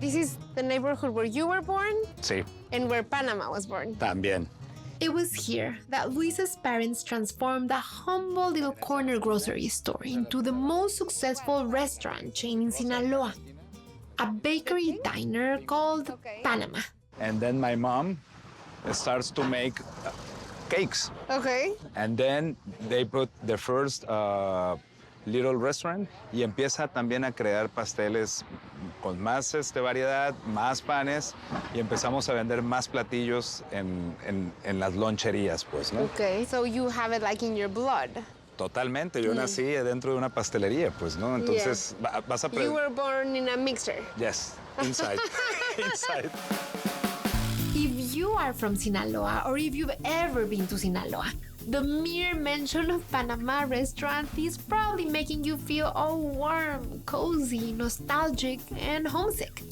This is the neighborhood where you were born Sí, and where Panama was born. también. It was here that Luis's parents transformed a humble little corner grocery store into the most successful restaurant chain in Sinaloa, a bakery diner called Panama. And then my mom starts to make cakes. Okay. And then they put the first little restaurant y empieza también a crear pasteles con más variedad, más panes y empezamos a vender más platillos en las loncherías, pues, ¿no? Okay. So you have it like in your blood. Totalmente. Yo nací dentro de una pastelería, pues, ¿no? Entonces vas a You were born in a mixer. Yes, inside. Inside. If you are from Sinaloa or if you've ever been to Sinaloa, the mere mention of Panamá Restaurant is probably making you feel all warm, cozy, nostalgic, and homesick.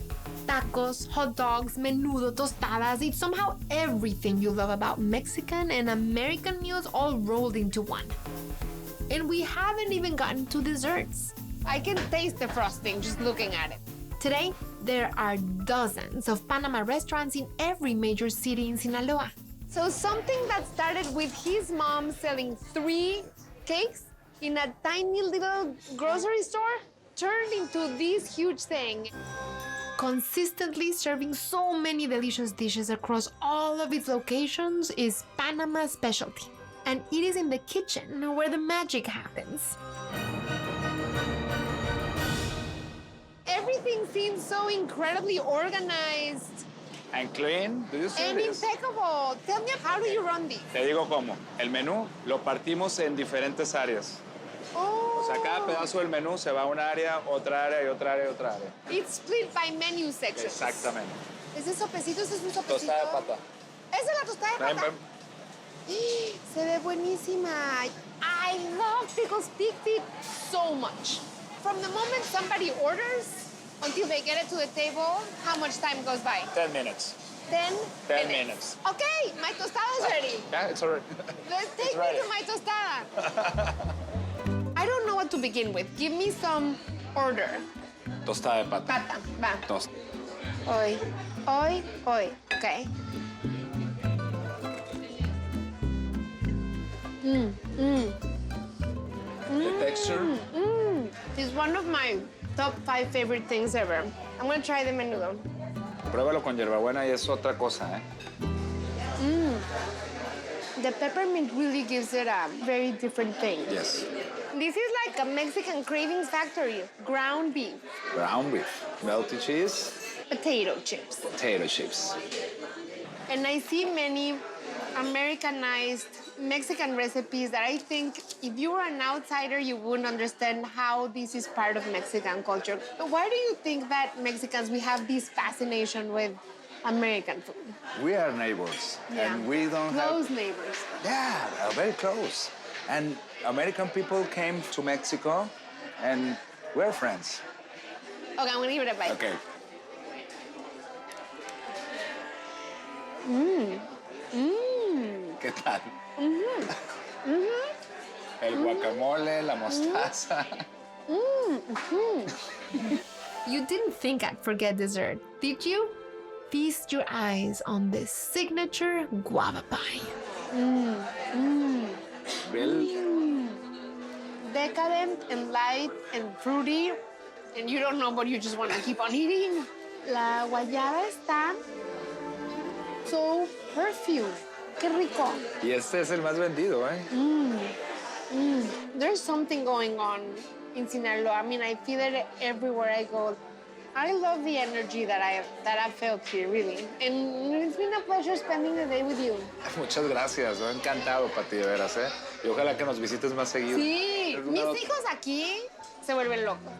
Tacos, hot dogs, menudo, tostadas, it's somehow everything you love about Mexican and American meals all rolled into one. And we haven't even gotten to desserts. I can taste the frosting just looking at it. Today, there are dozens of Panama restaurants in every major city in Sinaloa. So something that started with his mom selling 3 cakes in a tiny little grocery store turned into this huge thing. Consistently serving so many delicious dishes across all of its locations is Panama's specialty. And it is in the kitchen where the magic happens. Everything seems so incredibly organized And clean. Do you see and this? impeccable. Tell me, how do you run this? Te digo cómo. El menú lo partimos en diferentes áreas. Oh, O sea, cada pedazo del menú se va a una área, otra área y otra área y otra área. it's split by menu sections. Exactamente. ¿Ese sopecito? ¿Ese es un sopecito? Tostada de pata. ¿Esa es la tostada de Ven, pata? ven. Se ve buenísima. I love pickles pig feet so much. From the moment somebody orders until they get it to the table, how much time goes by? 10 minutes. 10 10 minutes. Okay, my tostada is ready. Yeah, it's already. Let's take me ready. to my tostada. I don't know what to begin with. Give me some order. Tostada de pata. Pata, va. Tost. Hoy. Okay. The texture. It's one of my top 5 favorite things ever. I'm gonna try the menudo. Pruébalo con hierbabuena y es otra cosa, ¿eh? The peppermint really gives it a very different thing. Yes. This is like a Mexican cravings factory. Ground beef, Ground beef, melted cheese, potato chips. potato chips. And I see many Americanized Mexican recipes that I think if you were an outsider, you wouldn't understand how this is part of Mexican culture. But why do you think that Mexicans, we have this fascination with American food? We are neighbors, and we don't Close have... neighbors. Yeah, very close. And American people came to Mexico, and we're friends. Okay, I'm gonna give it a bite. Okay. ¿Qué tal? El guacamole, la mostaza. You didn't think I'd forget dessert, did you? Feast your eyes on this signature guava pie. Real. Decadent and light and fruity, and you don't know, but you just want to keep on eating. La guayaba está so perfumed. Qué rico. Y este es el más vendido, ¿eh? There's something going on in Sinaloa. I mean, I feel it everywhere I go. I love the energy that I felt here, really. And it's been a pleasure spending the day with you. Muchas gracias, me ha encantado, Pati, de veras, ¿eh? Y ojalá que nos visites más seguido. Sí, Es mis una- hijos aquí se vuelven locos.